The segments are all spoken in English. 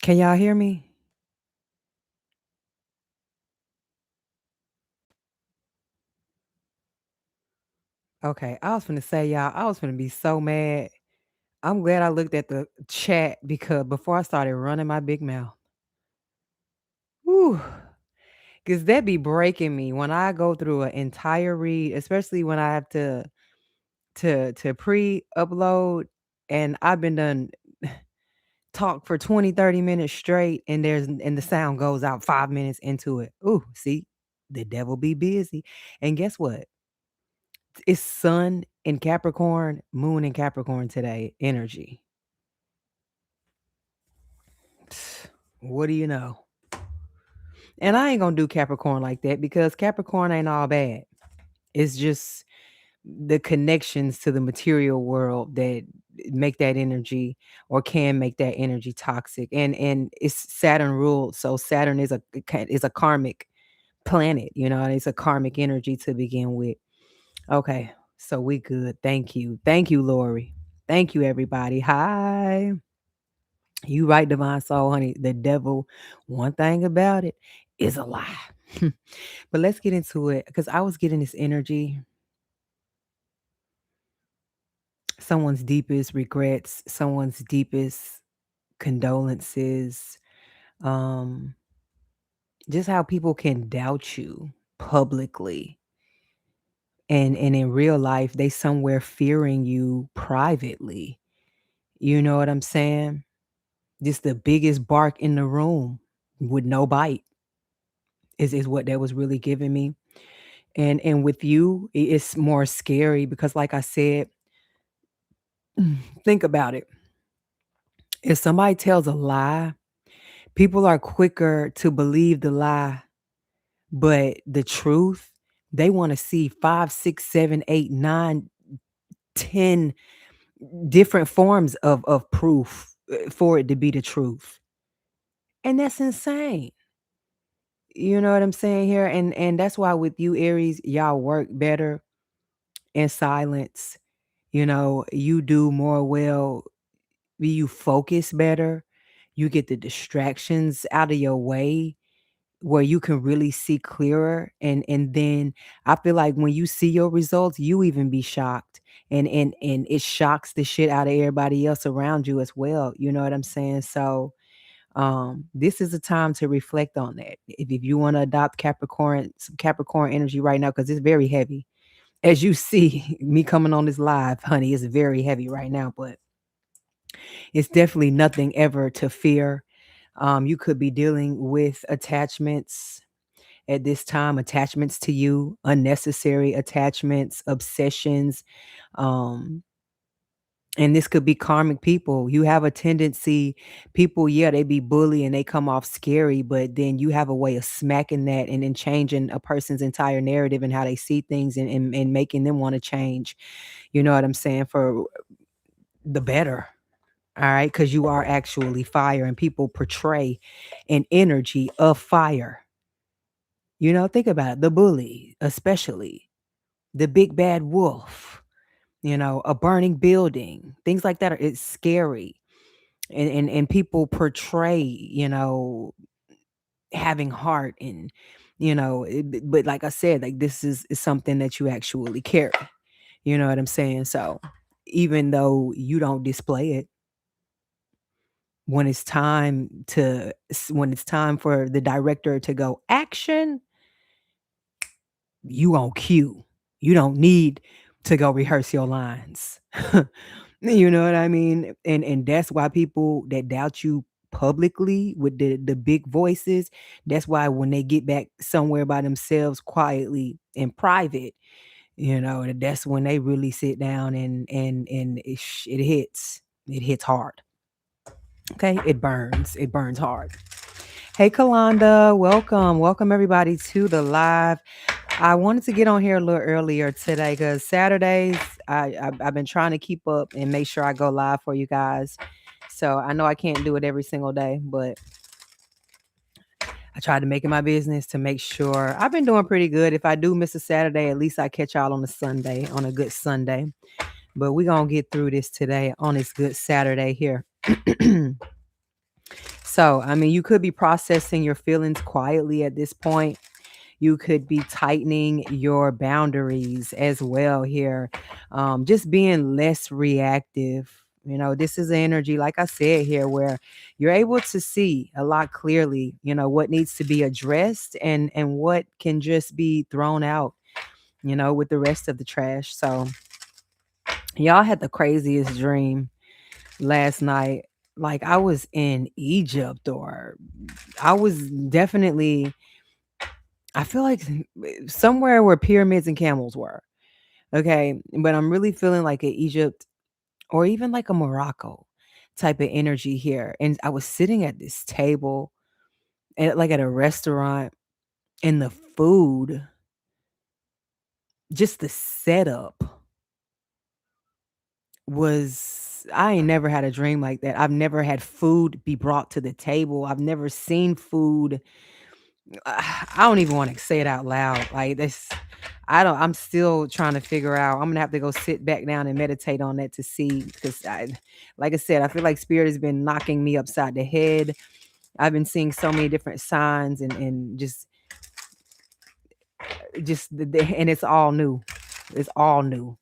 Can y'all hear me? Okay, I was finna say, y'all, I was finna be so mad. I'm glad I looked at the chat because before I started running my big mouth. Whew. Cause that be breaking me when I go through an entire read, especially when I have to pre-upload and I've been done talk for 20, 30 minutes straight and the sound goes out 5 minutes into it. Ooh, see, the devil be busy. And guess what? It's sun in Capricorn, moon in Capricorn today, energy. What do you know? And I ain't gonna do Capricorn like that because Capricorn ain't all bad. It's just the connections to the material world that make that energy or can make that energy toxic. And it's Saturn ruled. So Saturn is a karmic planet, and it's a karmic energy to begin with. Okay. So we good. Thank you. Thank you, Lori. Thank you, everybody. Hi. You right, divine soul, honey. The devil, one thing about it, is a lie. But let's get into it because I was getting this energy, someone's deepest regrets, someone's deepest condolences, um, just how people can doubt you publicly. And in real life, they somewhere fearing you privately. You know what I'm saying? Just the biggest bark in the room with no bite is what that was really giving me. And with you, it's more scary because like I said, think about it. If somebody tells a lie, people are quicker to believe the lie, but the truth, they want to see 5, 6, 7, 8, 9, 10 different forms of proof for it to be the truth. And that's insane. You know what I'm saying here? And that's why with you, Aries, y'all work better in silence. You do more well, you focus better, you get the distractions out of your way where you can really see clearer. And then I feel like when you see your results, you even be shocked. And it shocks the shit out of everybody else around you as well. You know what I'm saying? So this is a time to reflect on that. If you want to adopt some Capricorn energy right now, because it's very heavy. As you see me coming on this live, honey, it's very heavy right now, but it's definitely nothing ever to fear. You could be dealing with attachments at this time, attachments to you, unnecessary attachments, obsessions. Um, and this could be karmic people. You have a tendency, people, yeah, they be bully and they come off scary, but then you have a way of smacking that and then changing a person's entire narrative and how they see things and making them want to change. You know what I'm saying? For the better. All right. Cause you are actually fire and people portray an energy of fire. Think about it. The bully, especially the big bad wolf, a burning building, things like that. It's scary. And people portray, having heart and, but like I said, like this is something that you actually carry. You know what I'm saying? So even though you don't display it, when it's time for the director to go action, you on cue. You don't need to go rehearse your lines. You know what I mean? And that's why people that doubt you publicly with the big voices, that's why when they get back somewhere by themselves quietly in private, that's when they really sit down and it hits. It hits hard. Okay? It burns. It burns hard. Hey, Kalanda, welcome. Welcome, everybody, to the live. I wanted to get on here a little earlier today because Saturdays, I've been trying to keep up and make sure I go live for you guys. So I know I can't do it every single day, but I tried to make it my business to make sure I've been doing pretty good. If I do miss a Saturday, at least I catch y'all on a Sunday, on a good Sunday. But we're going to get through this today on this good Saturday here. So, I mean, you could be processing your feelings quietly at this point. You could be tightening your boundaries as well here. Just being less reactive. This is energy, like I said here, where you're able to see a lot clearly, what needs to be addressed and what can just be thrown out, with the rest of the trash. So y'all had the craziest dream last night. Like I was in Egypt, or I was definitely, I feel like somewhere where pyramids and camels were. Okay. But I'm really feeling like a Egypt or even like a Morocco type of energy here. And I was sitting at this table like at a restaurant, and the food, just the setup was, I ain't never had a dream like that. I've never had food be brought to the table. I've never seen food. I don't even want to say it out loud. Like this, I'm still trying to figure out. I'm gonna have to go sit back down and meditate on that to see, because like I said, I feel like spirit has been knocking me upside the head. I've been seeing so many different signs, and and it's all new. It's all new.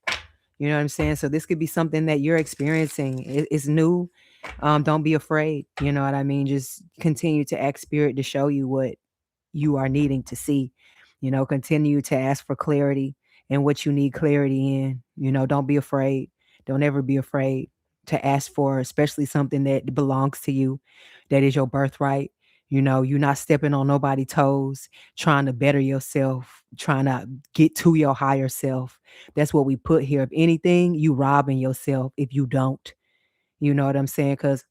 You know what I'm saying? So this could be something that you're experiencing. It's new. Don't be afraid. You know what I mean? Just continue to ask spirit to show you what you are needing to see. Continue to ask for clarity and what you need clarity in. Don't be afraid. Don't ever be afraid to ask for, especially something that belongs to you, that is your birthright. You're not stepping on nobody's toes, trying to better yourself, trying to get to your higher self. That's what we put here. If anything, you robbing yourself if you don't. You know what I'm saying? Because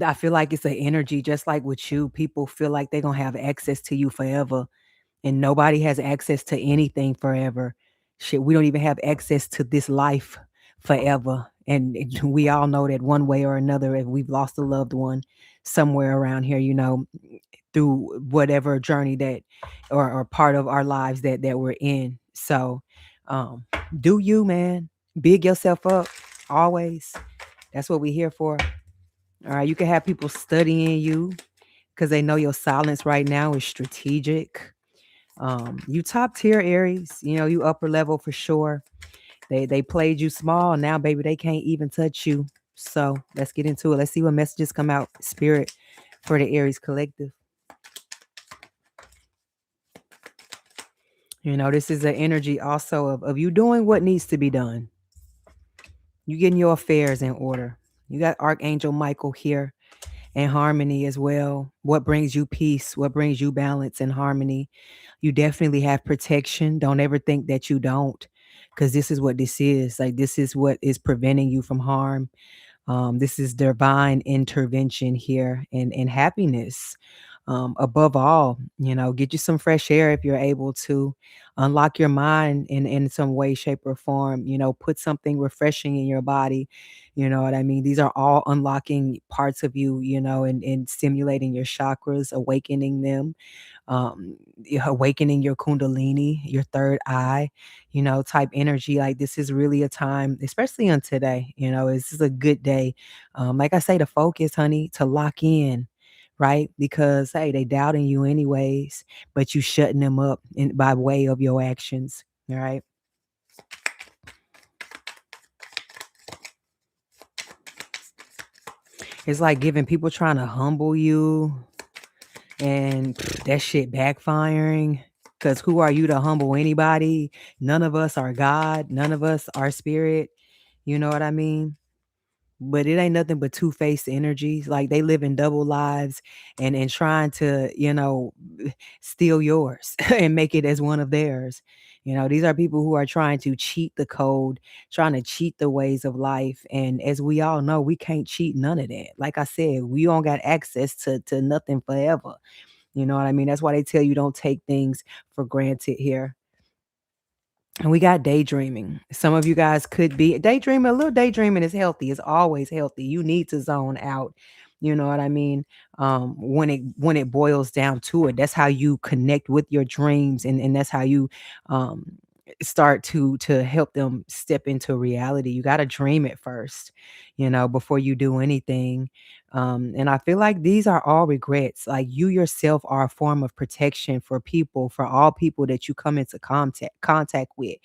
I feel like it's an energy, just like with you. People feel like they're gonna have access to you forever, and nobody has access to anything forever. Shit, we don't even have access to this life forever. And we all know that one way or another, if we've lost a loved one somewhere around here, through whatever journey that, or part of our lives that we're in. So um do you, man. Big yourself up always. That's what we're here for. All right. You can have people studying you because they know your silence right now is strategic. You top tier Aries, you upper level for sure. They played you small. Now, baby, they can't even touch you. So let's get into it. Let's see what messages come out, spirit, for the Aries collective. This is an energy also of you doing what needs to be done. You getting your affairs in order. You got Archangel Michael here, and harmony as well. What brings you peace? What brings you balance and harmony? You definitely have protection. Don't ever think that you don't, because this is what this is. Like, this is what is preventing you from harm. This is divine intervention here, and happiness. Above all, get you some fresh air if you're able to. Unlock your mind in some way, shape, or form. Put something refreshing in your body. You know what I mean? These are all unlocking parts of you, and stimulating your chakras, awakening them, awakening your kundalini, your third eye, type energy. Like, this is really a time, especially on today, this is a good day. Like I say, to focus, honey, to lock in, right? Because hey, they doubting you anyways, but you shutting them up by way of your actions. All right. It's like giving people trying to humble you, and that shit backfiring. Because who are you to humble anybody? None of us are God. None of us are spirit. You know what I mean? But it ain't nothing but two-faced energies. Like, they live in double lives, and trying to, steal yours and make it as one of theirs. These are people who are trying to cheat the code, trying to cheat the ways of life. And as we all know, we can't cheat none of that. Like I said, we don't got access to nothing forever. You know what I mean? That's why they tell you don't take things for granted here. And we got daydreaming. Some of you guys could be daydreaming. A little daydreaming is healthy. It's always healthy. You need to zone out. You know what I mean? When it boils down to it, that's how you connect with your dreams, and that's how you start to help them step into reality. You got to dream it first, before you do anything. And I feel like these are all regrets. Like you yourself are a form of protection for people, for all people that you come into contact with.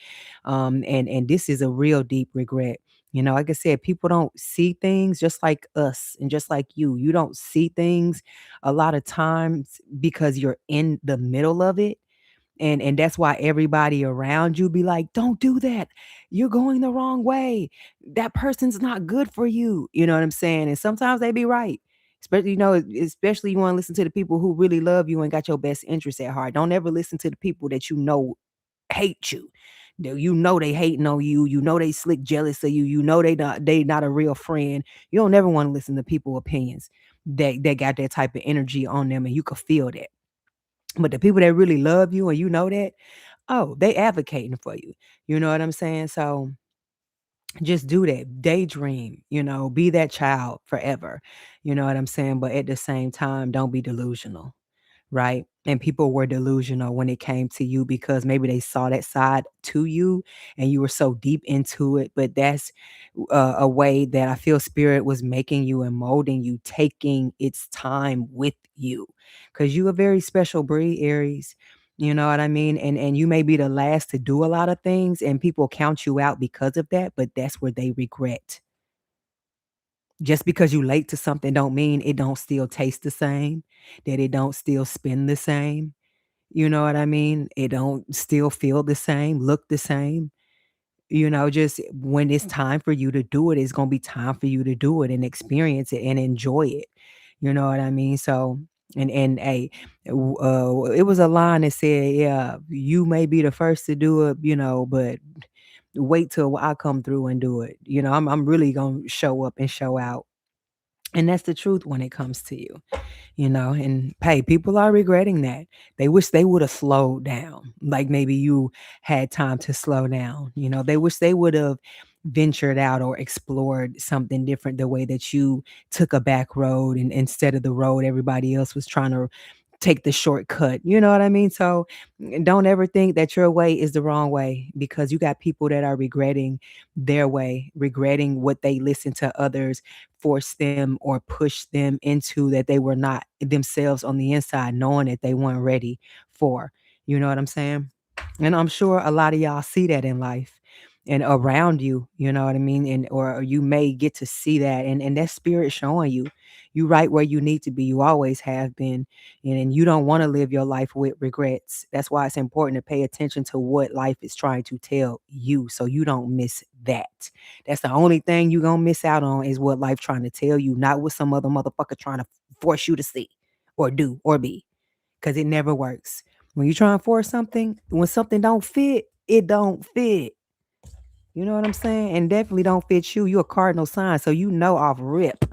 And this is a real deep regret. Like I said, people don't see things just like us and just like you. You don't see things a lot of times because you're in the middle of it, and that's why everybody around you be like, "Don't do that. You're going the wrong way. That person's not good for you." You know what I'm saying? And sometimes they be right. Especially you want to listen to the people who really love you and got your best interests at heart. Don't ever listen to the people that hate you. They hating on you. You know they slick jealous of you. You know they not a real friend. You don't ever want to listen to people opinions that got that type of energy on them, and you could feel that. But the people that really love you and you know that, oh, they advocating for you. You know what I'm saying? So just do that. Daydream, be that child forever. You know what I'm saying? But at the same time, don't be delusional, right? And people were delusional when it came to you because maybe they saw that side to you and you were so deep into it. But that's a way that I feel spirit was making you and molding you, taking its time with you. Because you a very special breed, Aries. You know what I mean? And you may be the last to do a lot of things and people count you out because of that, but that's where they regret. Just because you late to something don't mean it don't still taste the same, that it don't still spin the same. You know what I mean? It don't still feel the same, look the same. Just when it's time for you to do it, it's gonna be time for you to do it and experience it and enjoy it. You know what I mean? So and a it was a line that said, "Yeah, you may be the first to do it, but wait till I come through and do it." I'm really gonna show up and show out, and that's the truth when it comes to you. And hey, people are regretting that. They wish they would have slowed down. Like maybe you had time to slow down. They wish they would have ventured out or explored something different the way that you took a back road and instead of the road everybody else was trying to take the shortcut. You know what I mean? So don't ever think that your way is the wrong way because you got people that are regretting their way, regretting what they listened to others force them or push them into that they were not themselves on the inside, knowing that they weren't ready for. You know what I'm saying? And I'm sure a lot of y'all see that in life and around you, you know what I mean? And or you may get to see that and that spirit showing you right where you need to be. You always have been. And you don't want to live your life with regrets. That's why it's important to pay attention to what life is trying to tell you so you don't miss that. That's the only thing you're gonna miss out on is what life trying to tell you, not what some other motherfucker trying to force you to see or do or be. Cause it never works. When you try and force something, when something don't fit, it don't fit. You know what I'm saying? And definitely don't fit you. You're a cardinal sign, so you know off rip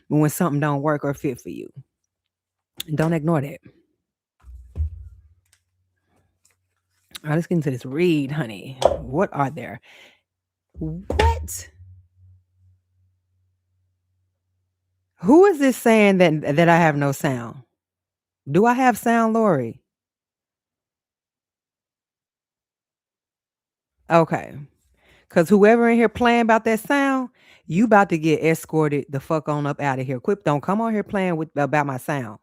when something don't work or fit for you. And don't ignore that. All right, let's get into this read, honey. What are there? What? Who is this saying that I have no sound? Do I have sound, Lori? Okay. Cause whoever in here playing about that sound, you about to get escorted the fuck on up out of here. Quip, don't come on here playing with about my sound.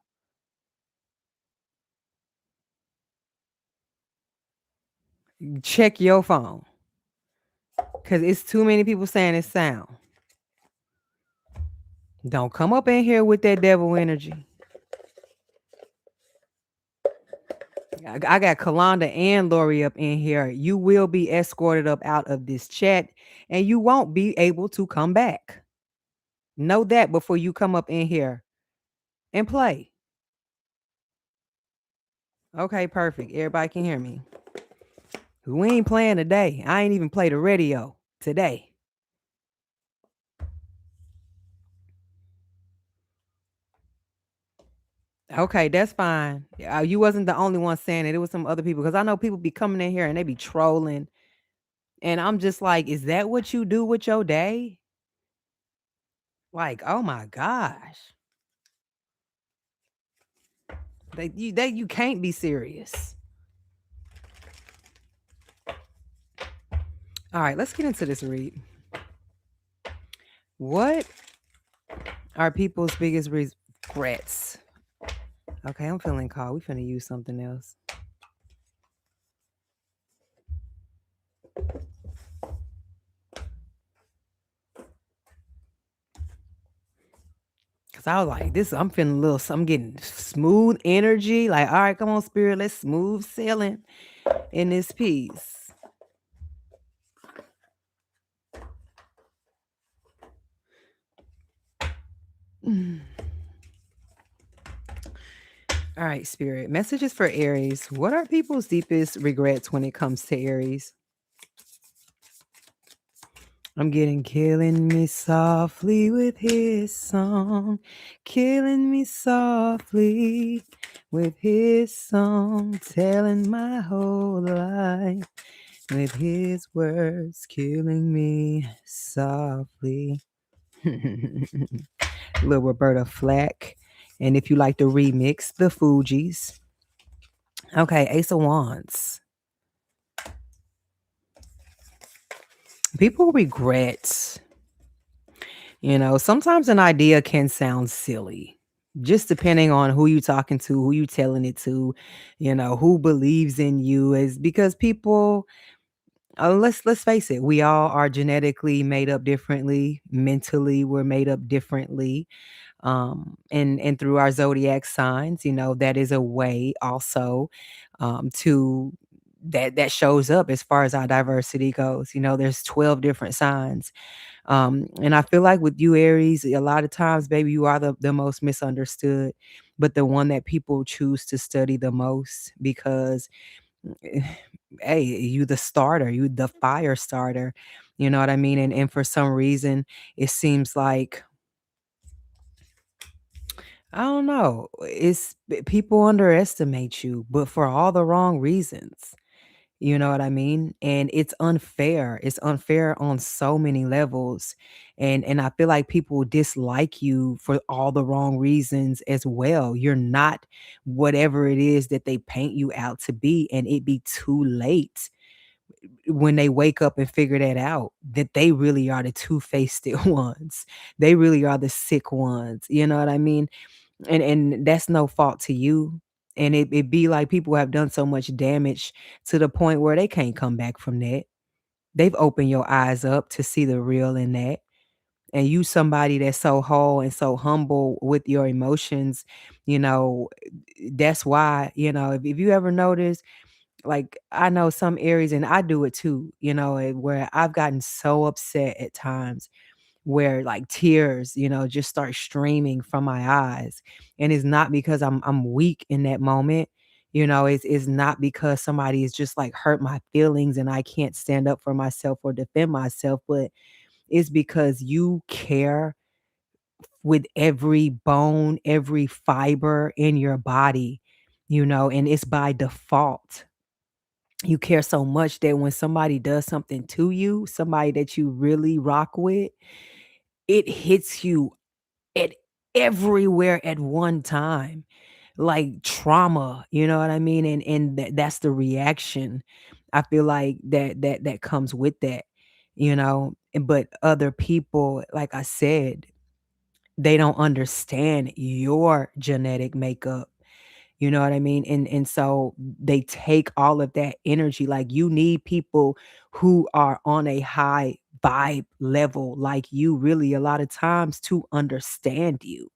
Check your phone. Cause it's too many people saying it's sound. Don't come up in here with that devil energy. I got Kalonda and Lori up in here. You will be escorted up out of this chat and you won't be able to come back. Know that before you come up in here and play. Okay, perfect. Everybody can hear me. We ain't playing today. I ain't even play the radio today. Okay, that's fine. You wasn't the only one saying it. It was some other people because I know people be coming in here and they be trolling. And I'm just like, is that what you do with your day? Like, oh my gosh. You can't be serious. All right, let's get into this read. What are people's biggest regrets? Okay, I'm feeling called. We finna use something else. Cause I was like, this, I'm feeling a little, I'm getting smooth energy. Like, all right, come on, spirit, let's smooth sailing in this piece. Mm. All right, spirit. Messages for Aries. What are people's deepest regrets when it comes to Aries? I'm getting killing me softly with his song. Killing me softly with his song. Telling my whole life with his words. Killing me softly. Little Roberta Flack. And if you like the remix, the Fugees. Okay, Ace of Wands. People regret, sometimes an idea can sound silly, just depending on who you talking to, who you telling it to, who believes in you is because people, let's face it, we all are genetically made up differently, mentally we're made up differently. And through our zodiac signs, that is a way also to that shows up as far as our diversity goes. There's 12 different signs. And I feel like with you, Aries, a lot of times, baby, you are the most misunderstood, but the one that people choose to study the most because, eh, hey, you the starter, you the fire starter. You know what I mean? And for some reason, it seems like I don't know. People underestimate you, but for all the wrong reasons. You know what I mean? And it's unfair. It's unfair on so many levels. And I feel like people dislike you for all the wrong reasons as well. You're not whatever it is that they paint you out to be, and it be too late when they wake up and figure that out, that they really are the two-faced ones. They really are the sick ones. You know what I mean? And that's no fault to you. And it be like people have done so much damage to the point where they can't come back from that. They've opened your eyes up to see the real in that. And you somebody that's so whole and so humble with your emotions, you know, that's why, if you ever notice, like I know some areas and I do it too, where I've gotten so upset at times where like tears, just start streaming from my eyes. And it's not because I'm weak in that moment. It's not because somebody is just like hurt my feelings and I can't stand up for myself or defend myself, but it's because you care with every bone, every fiber in your body, and it's by default. You care so much that when somebody does something to you, somebody that you really rock with, it hits you at everywhere at one time, like trauma, you know what I mean? And that's the reaction. I feel like that comes with that, but other people, like I said, they don't understand your genetic makeup. You know what I mean? And so they take all of that energy. Like you need people who are on a high vibe level like you really a lot of times to understand you,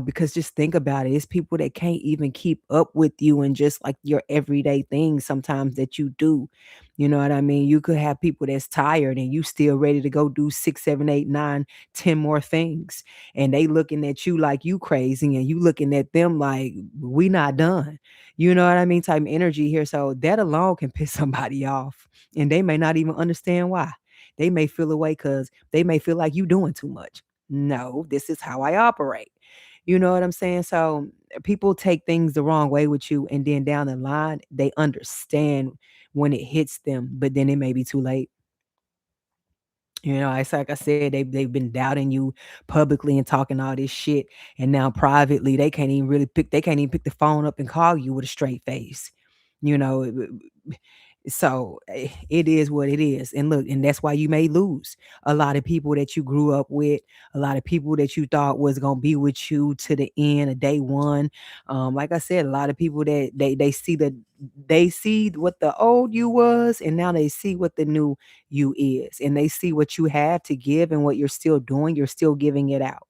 because just think about it. It's people that can't even keep up with you and just like your everyday things sometimes that you do. You know what I mean? You could have people that's tired and you still ready to go do 6, 7, 8, 9, 10 more things. And they looking at you like you crazy and you looking at them like we not done. You know what I mean? Type of energy here. So that alone can piss somebody off. And they may not even understand why. They may feel away because they may feel like you doing too much. No, this is how I operate. You know what I'm saying? So people take things the wrong way with you, and then down the line, they understand when it hits them, but then it may be too late. It's like I said, they've been doubting you publicly and talking all this shit, and now privately they can't even pick the phone up and call you with a straight face. You know, So it is what it is. And look, and that's why you may lose a lot of people that you grew up with, a lot of people that you thought was gonna be with you to the end of day one. Like I said, a lot of people that they see what the old you was, and now they see what the new you is, and they see what you have to give and what you're still doing. You're still giving it out.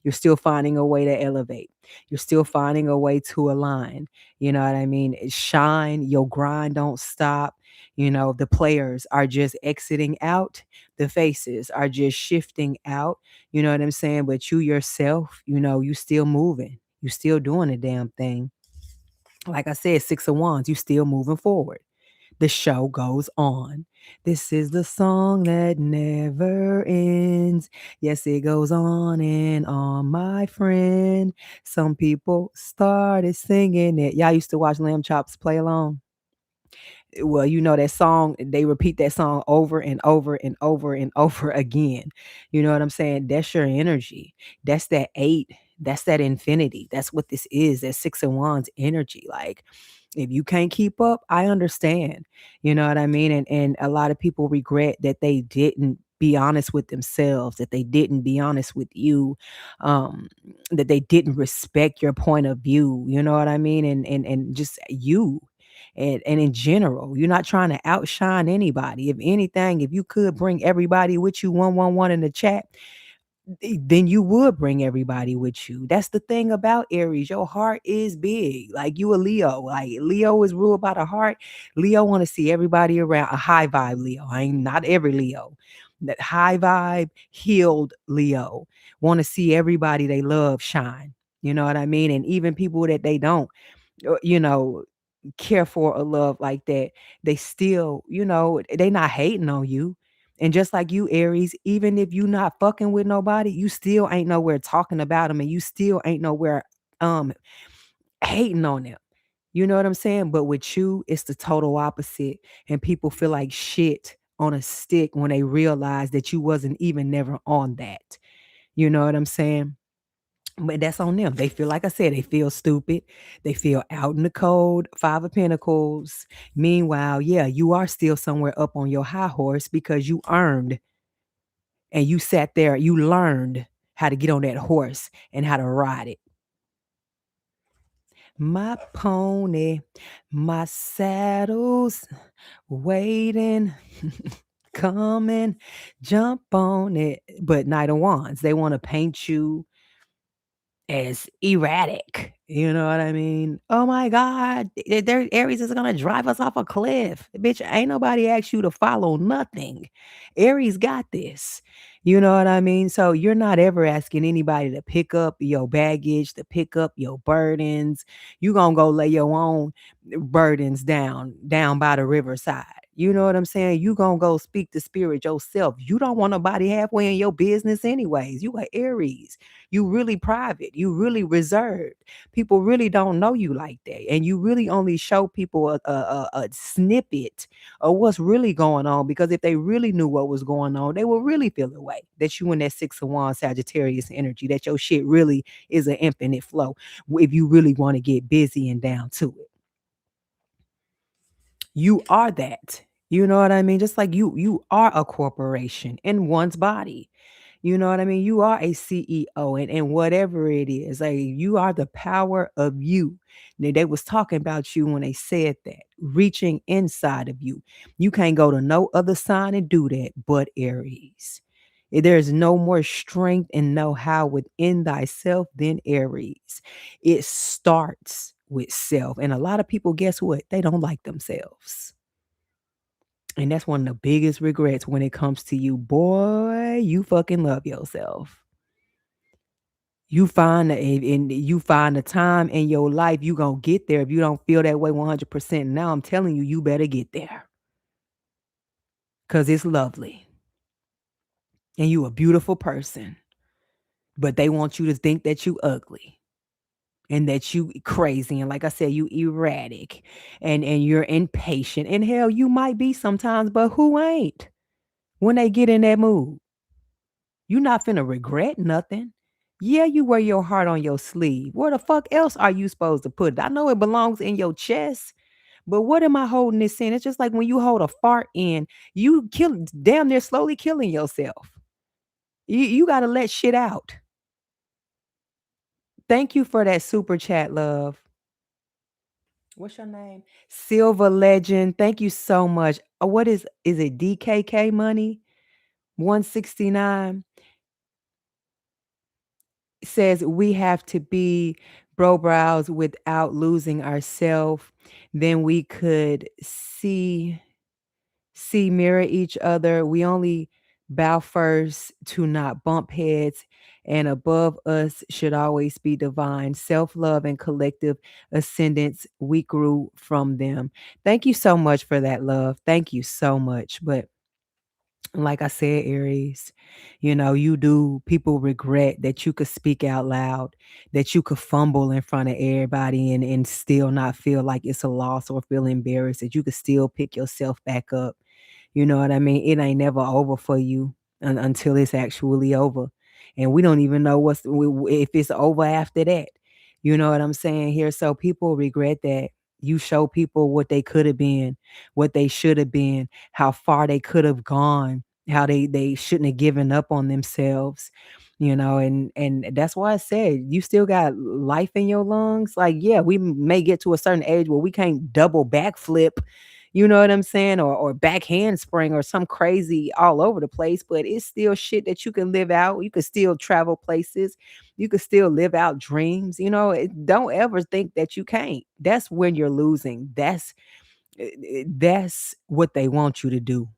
You're still finding a way to elevate. You're still finding a way to align. You know what I mean? Shine, your grind don't stop. The players are just exiting out. The faces are just shifting out. You know what I'm saying? But you yourself, you still moving. You still doing the damn thing. Like I said, Six of Wands, you still moving forward. The show goes on. This is the song that never ends. Yes, it goes on and on, my friend. Some people started singing it. Y'all used to watch Lamb Chops play along. Well, that song, they repeat that song over and over and over and over again. You know what I'm saying? That's your energy. That's that eight. That's that infinity. That's what this is. That Six of Wands energy. Like, if you can't keep up, I understand. You know what I mean? And a lot of people regret that they didn't be honest with themselves, that they didn't be honest with you, um, that they didn't respect your point of view. You know what I mean? And just you. And in general, you're not trying to outshine anybody. If anything, if you could bring everybody with you 111 in the chat, then you would bring everybody with you. That's the thing about Aries. Your heart is big. Like, you a Leo. Like, Leo is ruled by the heart. Leo want to see everybody around. A high vibe Leo. I ain't not every Leo. That high vibe, healed Leo. Want to see everybody they love shine. You know what I mean? And even people that they don't, uh, you know, care for or love like that, they still, they not hating on you. And just like you, Aries, even if you not fucking with nobody, you still ain't nowhere talking about them, and you still ain't nowhere um hating on them. You know what I'm saying? But with you, it's the total opposite. And people feel like shit on a stick when they realize that you wasn't even never on that. You know what I'm saying? But that's on them. They feel, like I said, they feel stupid. They feel out in the cold. Five of Pentacles. Meanwhile, yeah, you are still somewhere up on your high horse because you earned, and you sat there, you learned how to get on that horse and how to ride it. My pony, my saddle's waiting, coming, jump on it. But Knight of Wands, they want to paint you as erratic. You know what I mean? Oh my God, their Aries is gonna drive us off a cliff. Bitch, ain't nobody asked you to follow nothing. Aries got this. You know what I mean? So you're not ever asking anybody to pick up your baggage, to pick up your burdens. You gonna go lay your own burdens down by the riverside. You know what I'm saying? You gonna go speak to spirit yourself. You don't want nobody halfway in your business anyways. You are Aries. You really private. You really reserved. People really don't know you like that, and you really only show people a snippet of what's really going on. Because if they really knew what was going on, they would really feel the way that you in that Six of Wands Sagittarius energy. That your shit really is an infinite flow. If you really want to get busy and down to it, you are that. You know what I mean? Just like you are a corporation in one's body. You know what I mean? You are a CEO, and whatever it is, like, you are the power of you. They was talking about you when they said that, reaching inside of you. You can't go to no other sign and do that but Aries. There's no more strength and know-how within thyself than Aries. It starts with self. And a lot of people, guess what? They don't like themselves. And that's one of the biggest regrets when it comes to you. Boy, you fucking love yourself. You find the time in your life, you gonna get there. If you don't feel that way 100%, now I'm telling you, you better get there. Cause it's lovely. And you a beautiful person. But they want you to think that you ugly. And that you crazy. And like I said, you erratic. And you're impatient. And hell, you might be sometimes, but who ain't? When they get in that mood. You not finna regret nothing. Yeah, you wear your heart on your sleeve. Where the fuck else are you supposed to put it? I know it belongs in your chest, But what am I holding this in? It's just like when you hold a fart in, you kill damn near slowly killing yourself. You gotta let shit out. Thank you for that super chat, love. What's your name? Silver Legend. Thank you so much. What is it DKK money? 169 says we have to be bro brows without losing ourselves. Then we could see mirror each other. We only bow first to not bump heads, and above us should always be divine self-love and collective ascendance. We grew from them. Thank you so much for that, love. Thank you so much. But like I said, Aries, you do people regret that you could speak out loud, that you could fumble in front of everybody and still not feel like it's a loss or feel embarrassed, that you could still pick yourself back up. You know what I mean? It ain't never over for you until it's actually over. And we don't even know if it's over after that. You know what I'm saying here? So people regret that. You show people what they could have been, what they should have been, how far they could have gone, how they shouldn't have given up on themselves, and that's why I said you still got life in your lungs. Like, yeah, we may get to a certain age where we can't double backflip, you know what I'm saying, or back handspring or some crazy all over the place, but it's still shit that you can live out. You can still travel places, you can still live out dreams. Don't ever think that you can't. That's when you're losing. That's what they want you to do.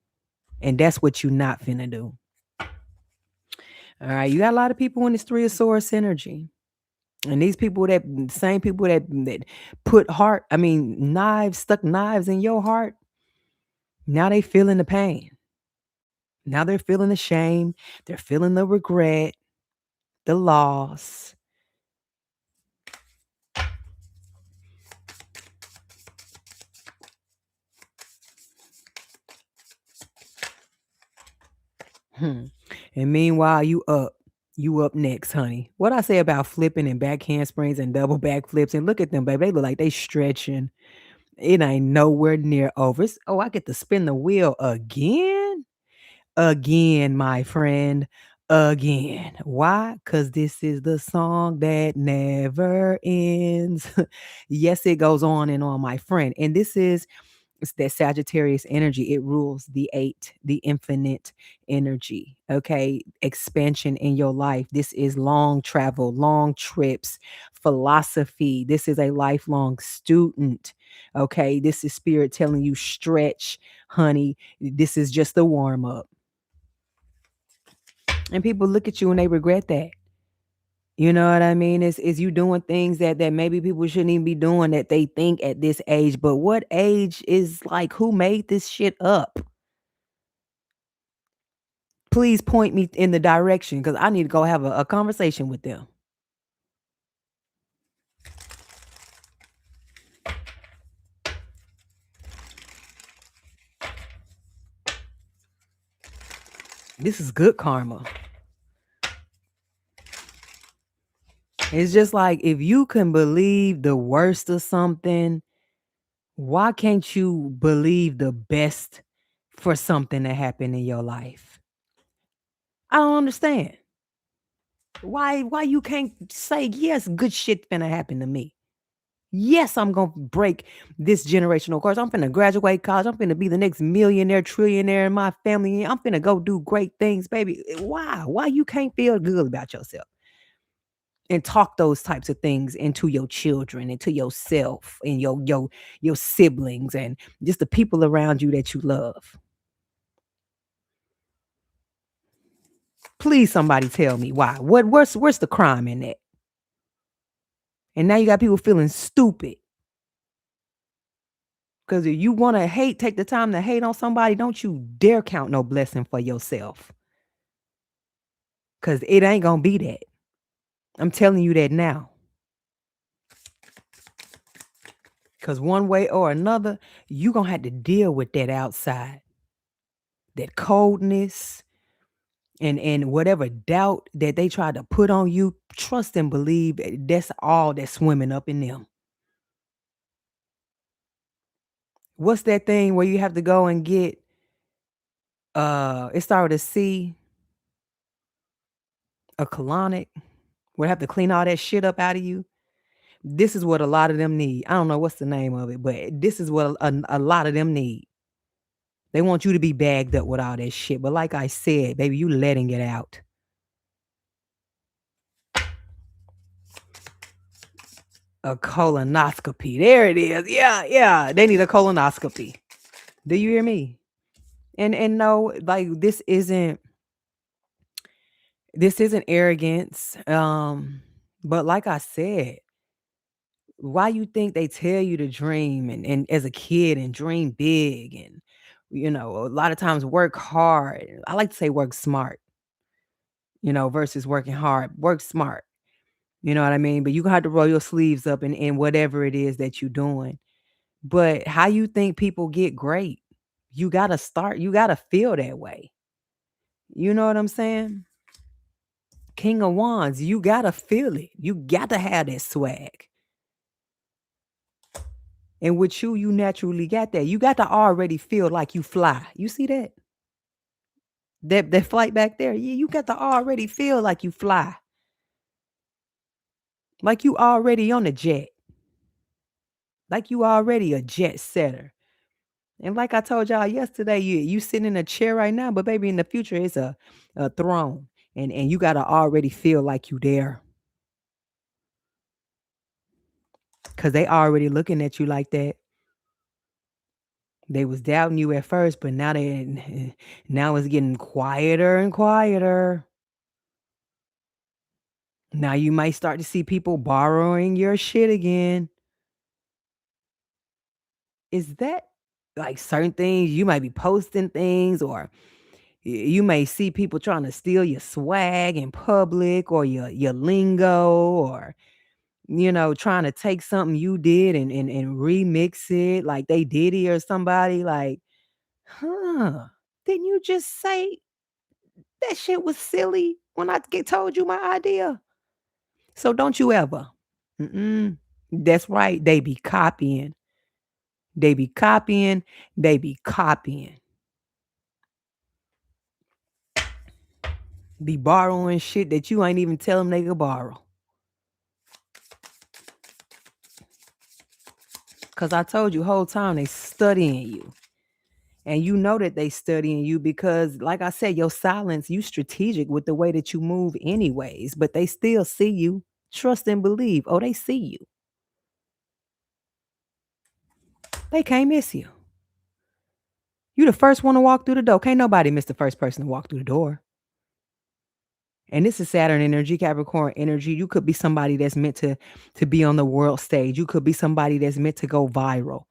And that's what you're not finna do. All right. You got a lot of people in this three of swords energy. And these people that same people that put knives, stuck knives in your heart, now they feeling the pain. Now they're feeling the shame. They're feeling the regret, the loss. Hmm. And meanwhile, you up. You up next, honey. What I say about flipping and back handsprings and double back flips, and look at them, baby. They look like they stretching. It ain't nowhere near over. I get to spin the wheel again? Again, my friend. Again. Why? Because this is the song that never ends. Yes, it goes on and on, my friend. And it's that Sagittarius energy. It rules the eight, the infinite energy. Okay. Expansion in your life. This is long travel, long trips, philosophy. This is a lifelong student. Okay. This is spirit telling you stretch, honey. This is just the warm up. And people look at you and they regret that. You know what I mean? Is you doing things that maybe people shouldn't even be doing that they think at this age. But what age is like who made this shit up? Please point me in the direction because I need to go have a conversation with them. This is good karma. It's just like if you can believe the worst of something, why can't you believe the best for something that happened in your life? I don't understand. Why you can't say yes, good shit finna happen to me. Yes, I'm gonna break this generational curse. I'm finna graduate college. I'm finna be the next millionaire, trillionaire in my family. I'm finna go do great things, baby. Why? Why you can't feel good about yourself and talk those types of things into your children, into yourself, and your siblings, and just the people around you that you love? Please, somebody tell me why. Where's the crime in that? And now you got people feeling stupid. Because if you want to hate, take the time to hate on somebody, don't you dare count no blessing for yourself. Because it ain't going to be that. I'm telling you that now. Because one way or another, you going to have to deal with that outside. That coldness and whatever doubt that they try to put on you. Trust and believe that's all that's swimming up in them. What's that thing where you have to go and get it started with a C, a colonic, where they have to clean all that shit up out of you? This is what a lot of them need. I don't know what's the name of it, but this is what a lot of them need. They want you to be bagged up with all that shit. But like I said, baby, you letting it out. A colonoscopy. There it is. Yeah, yeah. They need a colonoscopy. Do you hear me? And no, like this isn't arrogance. But like I said, why you think they tell you to dream and as a kid and dream big and a lot of times work hard. I like to say work smart, versus working hard. Work smart. You know what I mean? But you gonna have to roll your sleeves up in whatever it is that you're doing. But how you think people get great? You gotta feel that way. You know what I'm saying? King of Wands, you gotta feel it. You got to have that swag. And with you, you naturally got that. You got to already feel like you fly. You see that? That flight back there. Yeah, you got to already feel like you fly. Like you already on a jet. Like you already a jet setter. And like I told y'all yesterday, you sitting in a chair right now, but baby, in the future, it's a throne. And you gotta already feel like you there. Cause they already looking at you like that. They was doubting you at first, but now it's getting quieter and quieter. Now you might start to see people borrowing your shit again. Is that like certain things you might be posting things or you may see people trying to steal your swag in public or your lingo or trying to take something you did and remix it like they Diddy or somebody like, huh? Didn't you just say that shit was silly when I get told you my idea? So don't you ever. Mm-mm. That's right. They be copying. They be copying. They be copying. Be borrowing shit that you ain't even tell them they could borrow. Cause I told you whole time they studying you. And you know that they studying you because, like I said, your silence, you strategic with the way that you move anyways, but they still see you. Trust and believe. Oh, they see you. They can't miss you. You the first one to walk through the door. Can't nobody miss the first person to walk through the door. And this is Saturn energy, Capricorn energy. You could be somebody that's meant to be on the world stage. You could be somebody that's meant to go viral.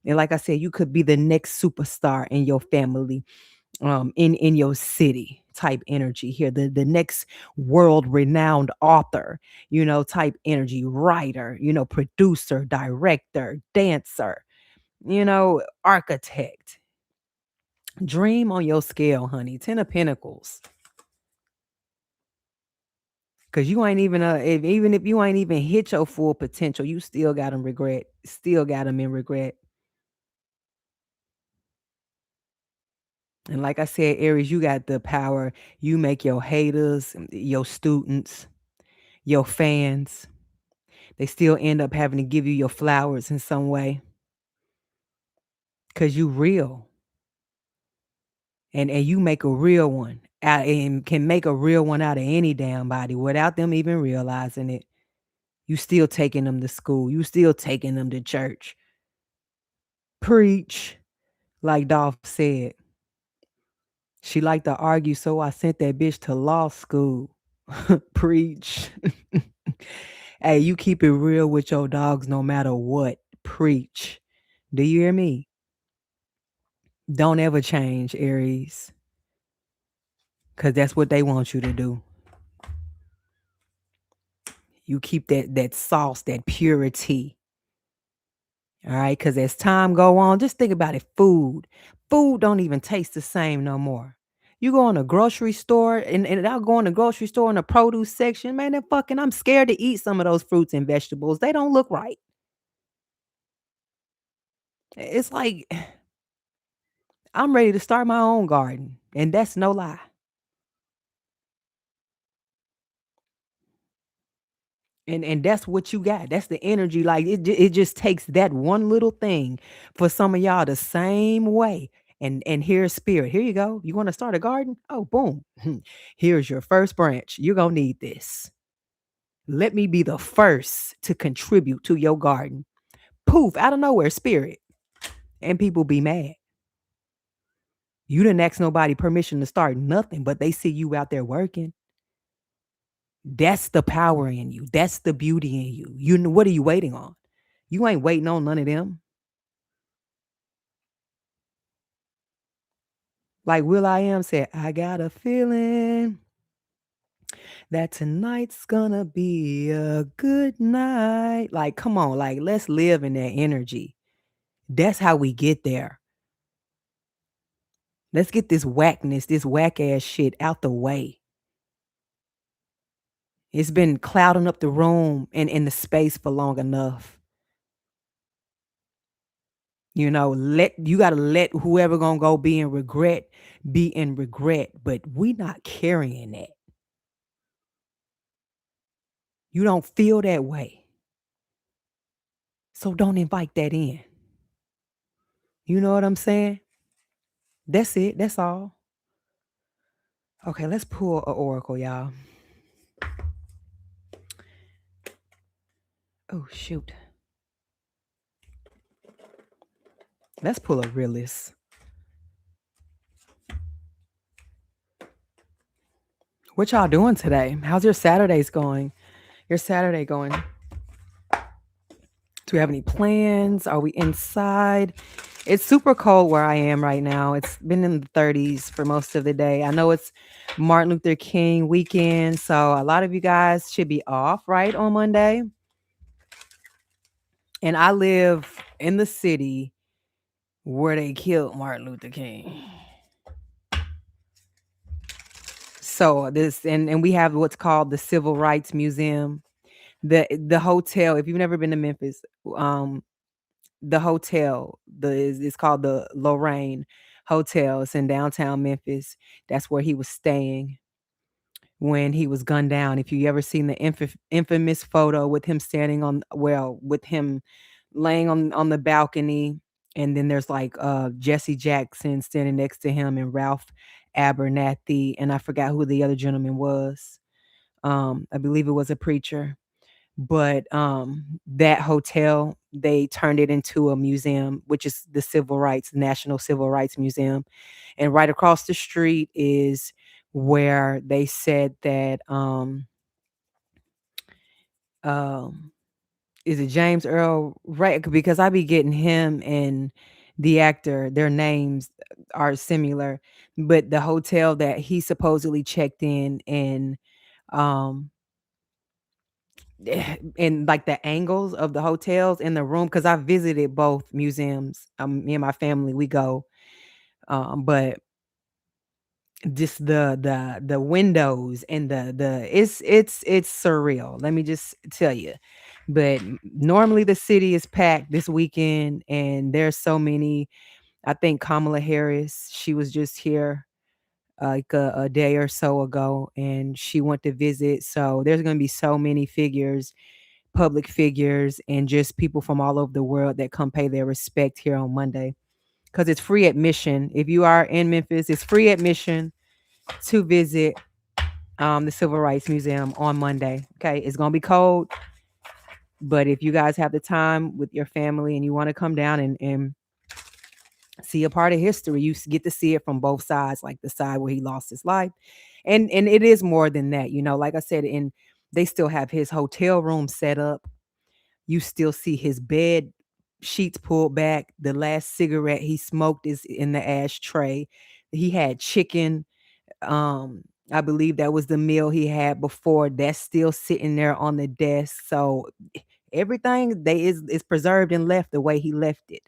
And like I said, you could be the next superstar in your family, in your city type energy here. The next world renowned author, type energy, writer, producer, director, dancer, architect. Dream on your scale, honey. 10 of Pentacles. Cause you ain't even even if you ain't even hit your full potential, you still got them regret. Still got them in regret. And like I said, Aries, you got the power. You make your haters, your students, your fans. They still end up having to give you your flowers in some way. Cause you real. And you make a real one out and can make a real one out of any damn body without them even realizing it. You still taking them to school. You still taking them to church. Preach, like Dolph said. She liked to argue, so I sent that bitch to law school. Preach. Hey, you keep it real with your dogs no matter what. Preach. Do you hear me? Don't ever change, Aries. Because that's what they want you to do. You keep that sauce, that purity. All right, because as time go on, just think about it. Food don't even taste the same no more. You go in a grocery store, and I'll go in the grocery store in the produce section, man, I'm scared to eat some of those fruits and vegetables. They don't look right. It's like I'm ready to start my own garden, and that's no lie. And that's what you got. That's the energy. Like it just takes that one little thing for some of y'all the same way. And here's spirit. Here you go. You want to start a garden? Oh, boom. Here's your first branch. You're gonna need this. Let me be the first to contribute to your garden. Poof, out of nowhere, spirit. And people be mad. You didn't ask nobody permission to start nothing, but they see you out there working. That's the power in you. That's the beauty in you. You know, what are you waiting on? You ain't waiting on none of them. Like Will I Am said, I got a feeling that tonight's gonna be a good night. Like, come on, like let's live in that energy. That's how we get there. Let's get this whackness, this whack ass shit out the way. It's been clouding up the room and in the space for long enough. You know, let you gotta let whoever gonna go be in regret, but we not carrying that. You don't feel that way. So don't invite that in. You know what I'm saying? That's it. That's all. Okay, let's pull a oracle, y'all. Oh shoot. Let's pull a realist. What y'all doing today? How's your Saturdays going? Your Saturday going? Do we have any plans? Are we inside? It's super cold where I am right now. It's been in the 30s for most of the day. I know it's Martin Luther King weekend, so a lot of you guys should be off, right, on Monday. And I live in the city where they killed Martin Luther King. So this and we have what's called the Civil Rights Museum. The hotel, if you've never been to Memphis, um, the hotel, it's called the Lorraine Hotel. It's in downtown Memphis. That's where he was staying when he was gunned down. If you ever seen the infamous photo with him standing on, well, with him laying on the balcony, and then there's like Jesse Jackson standing next to him and Ralph Abernathy, and I forgot who the other gentleman was. I believe it was a preacher. But that hotel, they turned it into a museum, which is the National Civil Rights Museum. And right across the street is where they said that um is it James Earl, right? Because I be getting him and the actor, their names are similar, but the hotel that he supposedly checked in um and like the angles of the hotels in the room, because I visited both museums. Me and my family, we go. But just the windows and the it's surreal. Let me just tell you. But normally the city is packed this weekend, and there's so many. I think Kamala Harris, she was just here like a day or so ago, and she went to visit. So there's going to be so many figures, public figures, and just people from all over the world that come pay their respect here on Monday, because it's free admission. If you are in Memphis, it's free admission to visit the Civil Rights Museum on Monday. Okay, it's gonna be cold, but if you guys have the time with your family and you want to come down and see a part of history, you get to see it from both sides, like the side where he lost his life, and it is more than that. You know, like I said, and they still have his hotel room set up. You still see his bed sheets pulled back. The last cigarette he smoked is in the ashtray. He had chicken. I believe that was the meal he had before. That's still sitting there on the desk. So everything they is preserved and left the way he left it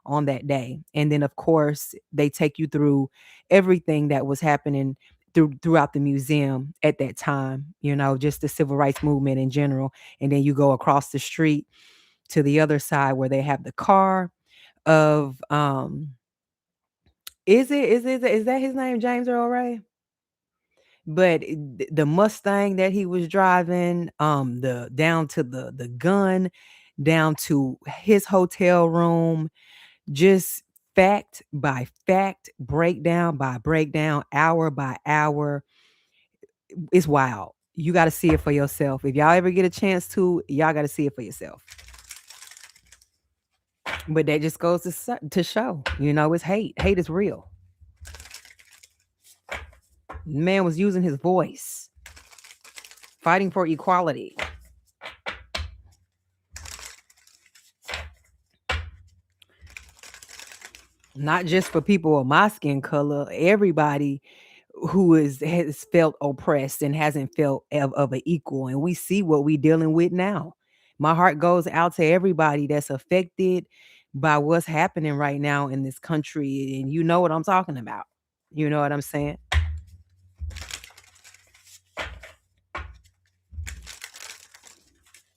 on that day. And then of course they take you through everything that was happening throughout the museum at that time, you know, just the civil rights movement in general. And then you go across the street to the other side where they have the car of is that his name, James Earl Ray? But the Mustang that he was driving, the down to the gun, down to his hotel room, just fact by fact, breakdown by breakdown, hour by hour. It's wild. You got to see it for yourself. If y'all ever get a chance to, y'all got to see it for yourself. But that just goes to show, it's hate. Hate is real. Man was using his voice, fighting for equality. Not just for people of my skin color, everybody who has felt oppressed and hasn't felt of an equal. And we see what we dealing with now. My heart goes out to everybody that's affected by what's happening right now in this country. And you know what I'm talking about. You know what I'm saying?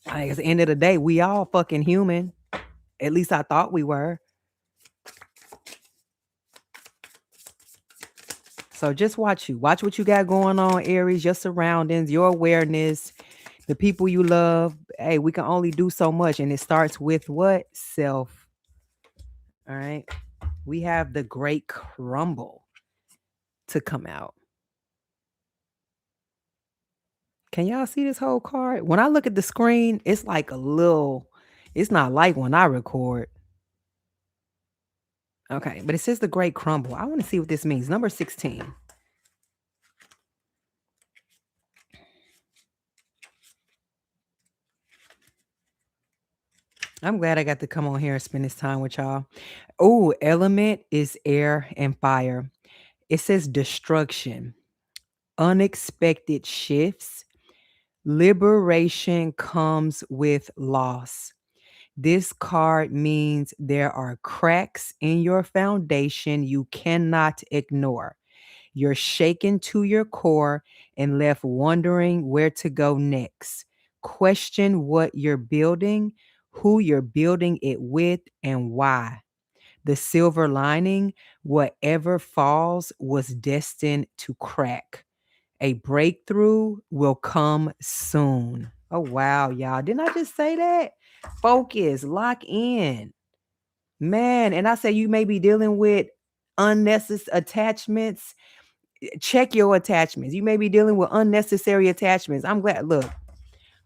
Like, at the end of the day, we all fucking human. At least I thought we were. So just watch you. Watch what you got going on, Aries, your surroundings, your awareness, the people you love. Hey, we can only do so much. And it starts with what? Self. All right. We have the great crumble to come out. Can y'all see this whole card? When I look at the screen, it's like it's not like when I record. Okay, but it says the great crumble. I want to see what this means. Number 16. I'm glad I got to come on here and spend this time with y'all. Oh, element is air and fire. It says destruction, unexpected shifts, liberation comes with loss. This card means there are cracks in your foundation you cannot ignore. You're shaken to your core and left wondering where to go next. Question what you're building, who you're building it with, and why. The silver lining, whatever falls was destined to crack. A breakthrough will come soon. Oh, wow, y'all. Didn't I just say that? Focus, lock in. Man, and I say you may be dealing with unnecessary attachments. Check your attachments. You may be dealing with unnecessary attachments. I'm glad. Look,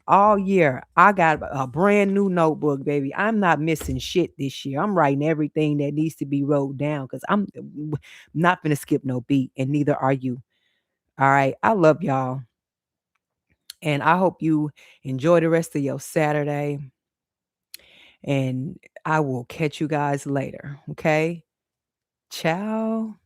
all year I got a brand new notebook, baby. I'm not missing shit this year. I'm writing everything that needs to be wrote down because I'm not gonna skip no beat, and neither are you. All right. I love y'all. And I hope you enjoy the rest of your Saturday. And I will catch you guys later. Okay. Ciao.